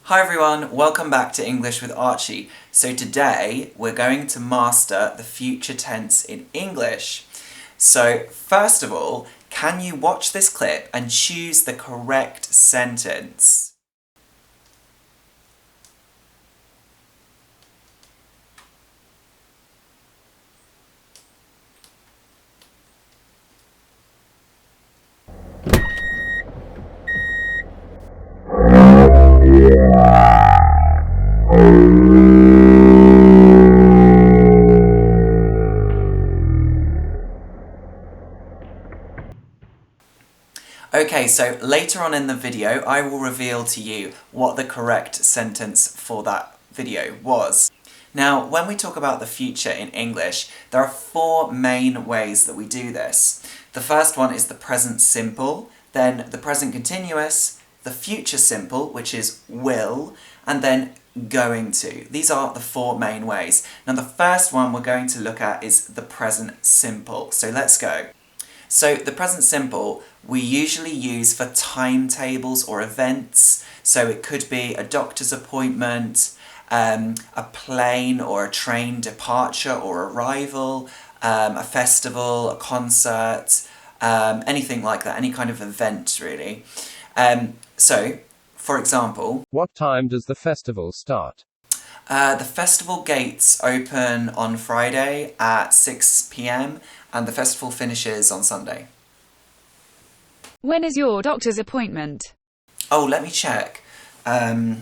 Hi everyone, welcome back to English with Archie. So today we're going to master the future tense in English. So first of all, can you watch this clip and choose the correct sentence? Okay, so later on in the video, I will reveal to you what the correct sentence for that video was. Now, when we talk about the future in English, there are four main ways that we do this. The first one is the present simple, then the present continuous, the future simple, which is will, and then going to. These are the four main ways. Now, the first one we're going to look at is the present simple. So let's go. So the present simple we usually use for timetables or events. So it could be a doctor's appointment, a plane or a train departure or arrival, a festival, a concert, anything like that, any kind of event really. So, for example... What time does the festival start? The festival gates open on Friday at 6 p.m. and the festival finishes on Sunday. When is your doctor's appointment? Oh, let me check. Yeah,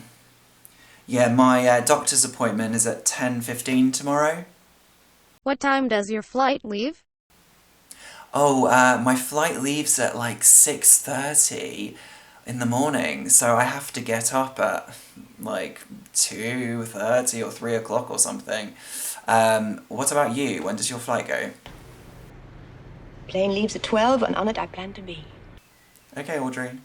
my doctor's appointment is at 10:15 tomorrow. What time does your flight leave? Oh, my flight leaves at like 6:30 in the morning, so I have to get up at like 2:30 or 3 o'clock or something. What about you? When does your flight go? Plane leaves at 12 and on it I plan to be. Okay, Audrey.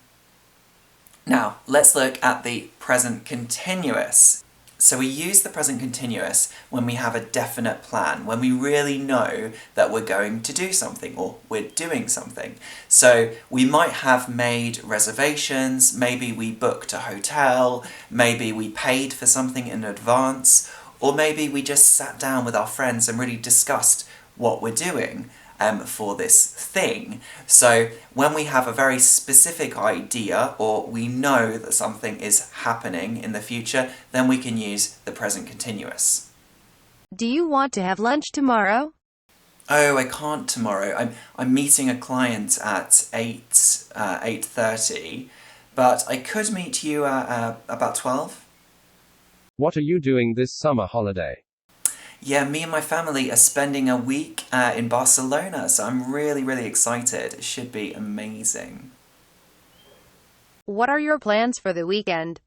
Now, let's look at the present continuous. So we use the present continuous when we have a definite plan, when we really know that we're going to do something or we're doing something. So we might have made reservations, maybe we booked a hotel, maybe we paid for something in advance, or maybe we just sat down with our friends and really discussed what we're doing for this thing. So when we have a very specific idea or we know that something is happening in the future, then we can use the present continuous. Do you want to have lunch tomorrow? Oh, I can't tomorrow. I'm meeting a client at 8:30, but I could meet you at about 12. What are you doing this summer holiday? Yeah, me and my family are spending a week in Barcelona, so I'm really excited. It should be amazing. What are your plans for the weekend?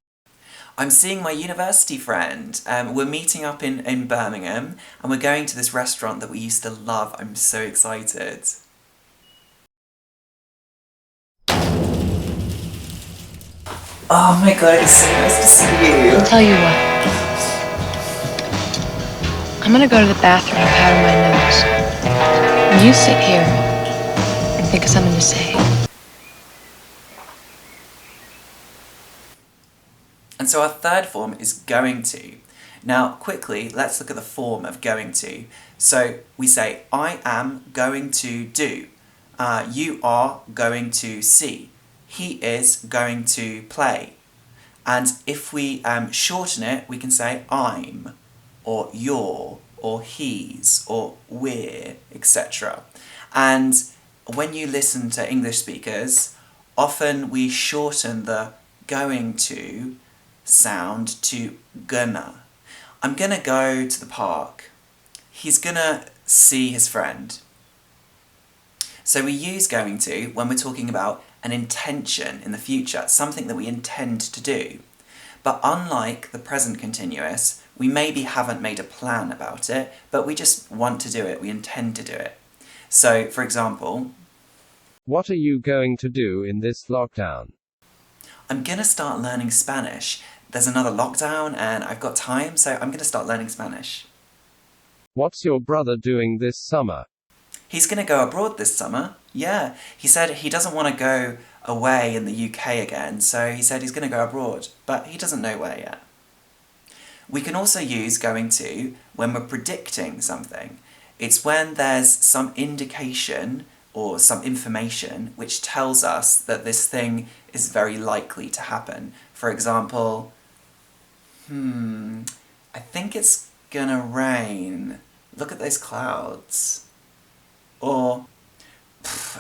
I'm seeing my university friend. We're meeting up in Birmingham, and we're going to this restaurant that we used to love. I'm so excited. Oh my god, it's so nice to see you. I'll tell you what. I'm gonna go to the bathroom and powder my nose. And you sit here and think of something to say. And so our third form is going to. Now, quickly, let's look at the form of going to. So we say, I am going to do. You are going to see. He is going to play. And if we shorten it, we can say I'm, or you're, or he's, or we're, etc. And when you listen to English speakers, often we shorten the going to sound to gonna. I'm gonna go to the park. He's gonna see his friend. So we use going to when we're talking about an intention in the future, something that we intend to do. But unlike the present continuous, we maybe haven't made a plan about it, but we just want to do it, we intend to do it. So, for example... What are you going to do in this lockdown? I'm gonna start learning Spanish. There's another lockdown and I've got time, so I'm gonna start learning Spanish. What's your brother doing this summer? He's gonna go abroad this summer. Yeah, he said he doesn't want to go away in the UK again, so he said he's going to go abroad, but he doesn't know where yet. We can also use going to when we're predicting something. It's when there's some indication or some information which tells us that this thing is very likely to happen. For example, I think it's gonna rain. Look at those clouds. Or,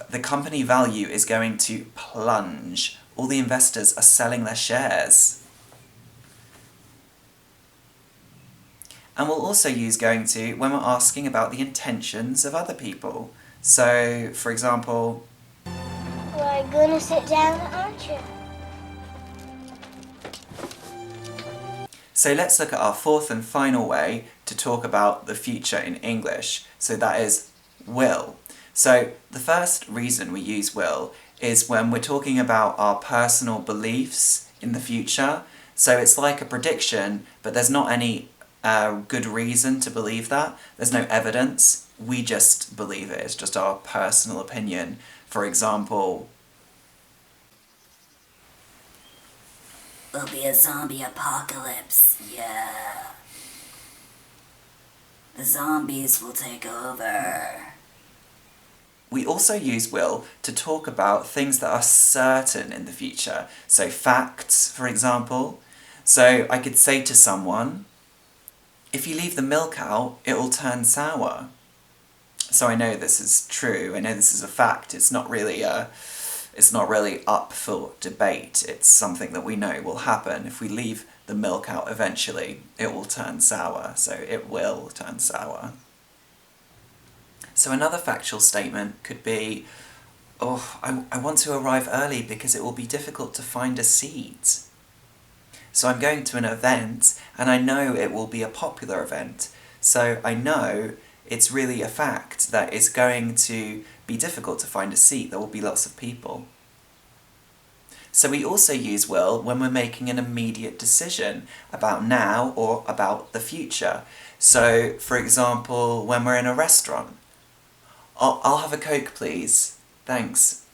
the company value is going to plunge. All the investors are selling their shares. And we'll also use going to when we're asking about the intentions of other people. So, for example, we're gonna sit down at Archie. So let's look at our fourth and final way to talk about the future in English. So that is will. So the first reason we use will is when we're talking about our personal beliefs in the future. So it's like a prediction, but there's not any good reason to believe that. There's no evidence. We just believe it. It's just our personal opinion. For example, will be a zombie apocalypse, yeah. The zombies will take over. we also use will to talk about things that are certain in the future. So facts, for example. So I could say to someone, if you leave the milk out, it will turn sour. So I know this is true, I know this is a fact, it's not really up for debate, it's something that we know will happen. If we leave the milk out eventually, it will turn sour, so it will turn sour. So another factual statement could be, oh, I want to arrive early because it will be difficult to find a seat. So I'm going to an event, and I know it will be a popular event, so I know it's really a fact that it's going to be difficult to find a seat, there will be lots of people. So we also use will when we're making an immediate decision about now or about the future. So, for example, when we're in a restaurant, I'll have a Coke please, thanks.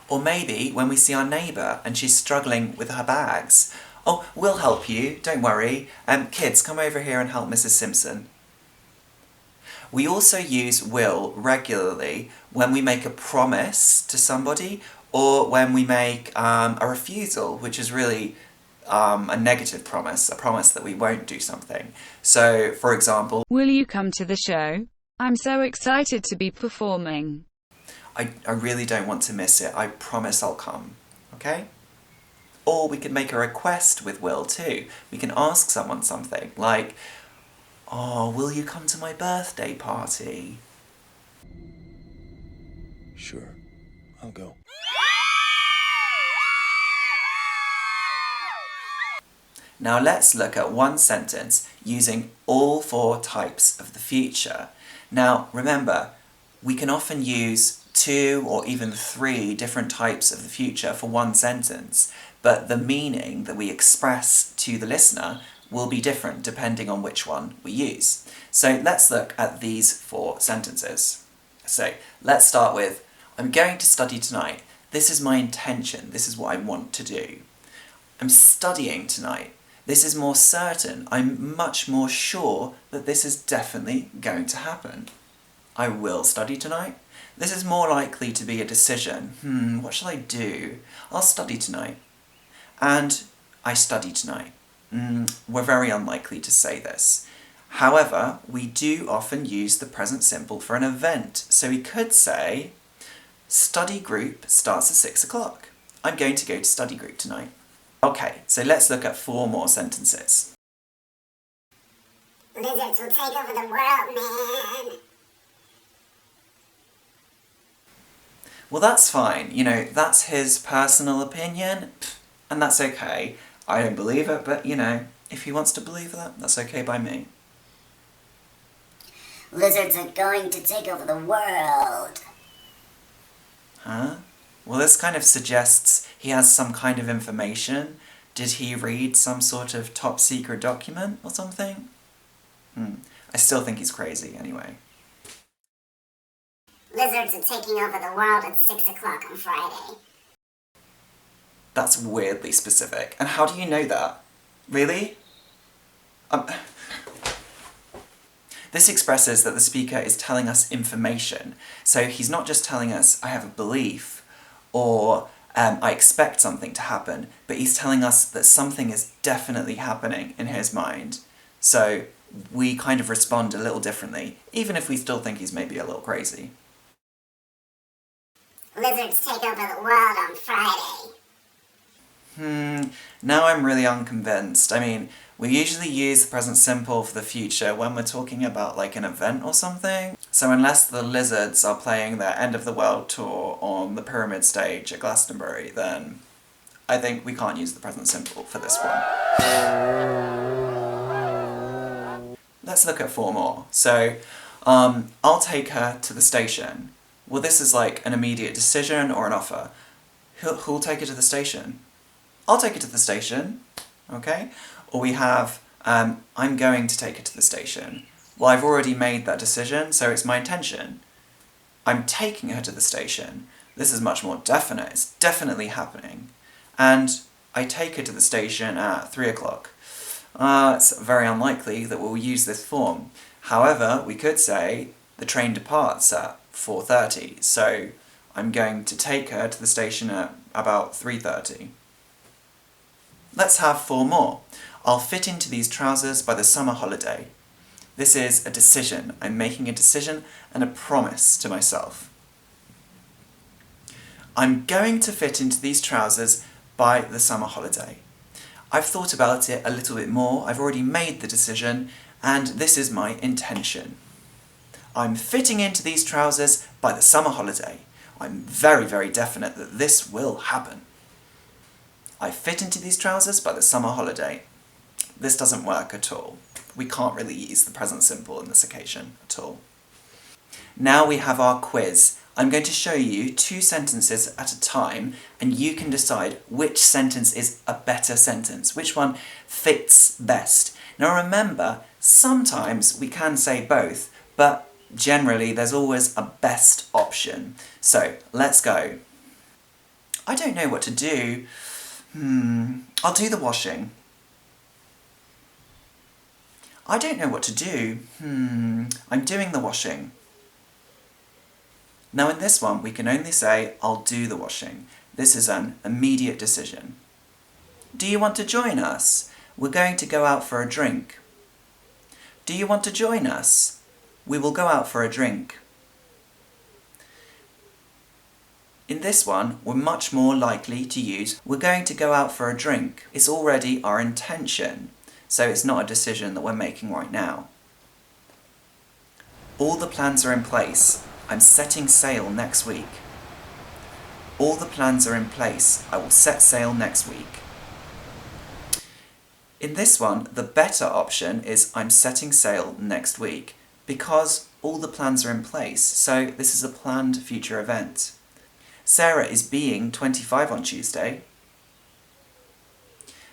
Or maybe when we see our neighbour and she's struggling with her bags, oh, we'll help you, don't worry, kids, come over here and help Mrs. Simpson. We also use will regularly when we make a promise to somebody or when we make a refusal, which is really a negative promise, a promise that we won't do something. So, for example, will you come to the show? I'm so excited to be performing. I really don't want to miss it, I promise I'll come, okay? Or we could make a request with will too. We can ask someone something, like, oh, will you come to my birthday party? Sure, I'll go. Now let's look at one sentence using all four types of the future. Now remember, we can often use 2 or even 3 different types of the future for one sentence, but the meaning that we express to the listener will be different depending on which one we use. So let's look at these 4 sentences. So let's start with, I'm going to study tonight. This is my intention. This is what I want to do. I'm studying tonight. This is more certain. I'm much more sure that this is definitely going to happen. I will study tonight. This is more likely to be a decision. What shall I do? I'll study tonight. And I study tonight. We're very unlikely to say this. However, we do often use the present simple for an event. So we could say, study group starts at 6 o'clock. I'm going to go to study group tonight. Okay, so let's look at 4 more sentences. Lizards will take over the world, man. Well, that's fine. You know, that's his personal opinion, and that's okay. I don't believe it, but, you know, if he wants to believe that, that's okay by me. Lizards are going to take over the world. Huh? Well, this kind of suggests he has some kind of information. Did he read some sort of top secret document or something? I still think he's crazy, anyway. Lizards are taking over the world at 6 o'clock on Friday. That's weirdly specific. And how do you know that? Really? This expresses that the speaker is telling us information. So he's not just telling us, I have a belief, or I expect something to happen, but he's telling us that something is definitely happening in his mind. So we kind of respond a little differently, even if we still think he's maybe a little crazy. Lizards take over the world on Friday. Now I'm really unconvinced. I mean, we usually use the present simple for the future when we're talking about like an event or something. So unless the Lizards are playing their End of the World tour on the Pyramid stage at Glastonbury, then I think we can't use the present simple for this one. Let's look at 4 more. So, I'll take her to the station. Well, this is like an immediate decision or an offer. Who'll take her to the station? I'll take her to the station, okay? Or we have, I'm going to take her to the station. Well, I've already made that decision, so it's my intention. I'm taking her to the station. This is much more definite. It's definitely happening. And I take her to the station at 3 o'clock. It's very unlikely that we'll use this form. However, we could say the train departs at 4:30, so I'm going to take her to the station at about 3:30. Let's have 4 more. I'll fit into these trousers by the summer holiday. This is a decision. I'm making a decision and a promise to myself. I'm going to fit into these trousers by the summer holiday. I've thought about it a little bit more, I've already made the decision, and this is my intention. I'm fitting into these trousers by the summer holiday. I'm very, very definite that this will happen. I fit into these trousers by the summer holiday. This doesn't work at all. We can't really use the present simple in this occasion at all. Now we have our quiz. I'm going to show you 2 sentences at a time, and you can decide which sentence is a better sentence, which one fits best. Now remember, sometimes we can say both, but generally there's always a best option. So, let's go. I don't know what to do. I'll do the washing. I don't know what to do. I'm doing the washing. Now in this one, we can only say, I'll do the washing. This is an immediate decision. Do you want to join us? We're going to go out for a drink. Do you want to join us? We will go out for a drink. In this one, we're much more likely to use, we're going to go out for a drink. It's already our intention, so it's not a decision that we're making right now. All the plans are in place. I'm setting sail next week. All the plans are in place. I will set sail next week. In this one, the better option is I'm setting sail next week, because all the plans are in place, so this is a planned future event. Sarah is being 25 on Tuesday.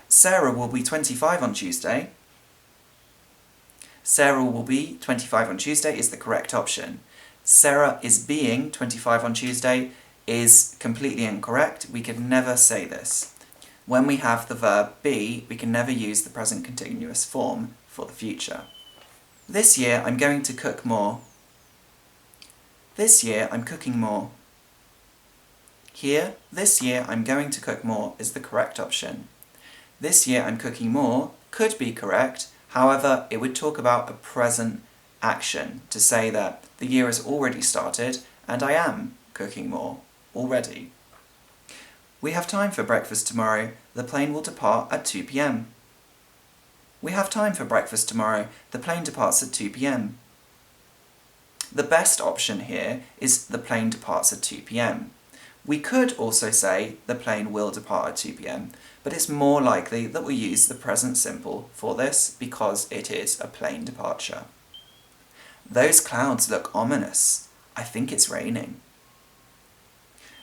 Sarah will be 25 on Tuesday. Sarah will be 25 on Tuesday is the correct option. Sarah is being 25 on Tuesday is completely incorrect. We could never say this. When we have the verb be, we can never use the present continuous form for the future. This year I'm going to cook more. This year I'm cooking more. Here, this year I'm going to cook more is the correct option. This year I'm cooking more could be correct, however, it would talk about a present action to say that the year has already started and I am cooking more already. We have time for breakfast tomorrow. The plane will depart at 2 p.m. We have time for breakfast tomorrow. The plane departs at 2 p.m. The best option here is the plane departs at 2 p.m. We could also say the plane will depart at 2 p.m, but it's more likely that we'll use the present simple for this because it is a plane departure. Those clouds look ominous. I think it's raining.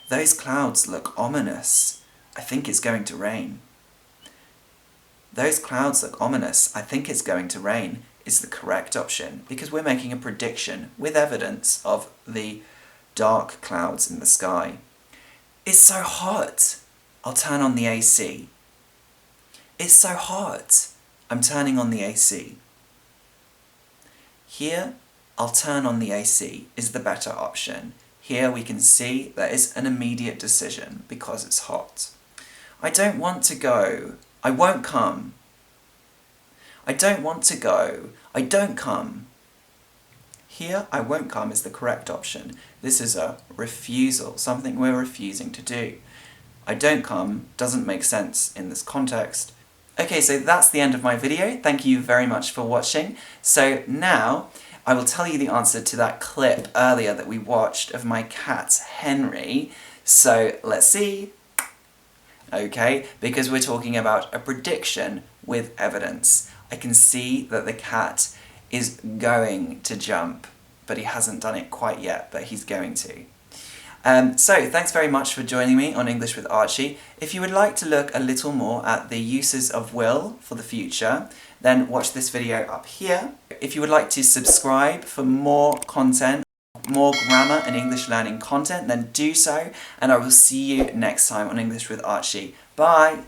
Those clouds look ominous. I think it's going to rain. Those clouds look ominous. I think it's going to rain is the correct option because we're making a prediction with evidence of the dark clouds in the sky. It's so hot. I'll turn on the AC. It's so hot. I'm turning on the AC. Here, I'll turn on the AC is the better option. Here we can see there is an immediate decision because it's hot. I don't want to go. I won't come. I don't want to go. I don't come. Here, I won't come is the correct option. This is a refusal, something we're refusing to do. I don't come doesn't make sense in this context. Okay, so that's the end of my video. Thank you very much for watching. So now, I will tell you the answer to that clip earlier that we watched of my cat, Henry. So, let's see. Okay, because we're talking about a prediction with evidence. I can see that the cat is going to jump, but he hasn't done it quite yet, but he's going to. So, thanks very much for joining me on English with Archie. If you would like to look a little more at the uses of will for the future, then watch this video up here. If you would like to subscribe for more content, more grammar and English learning content, then do so, and I will see you next time on English with Archie. Bye!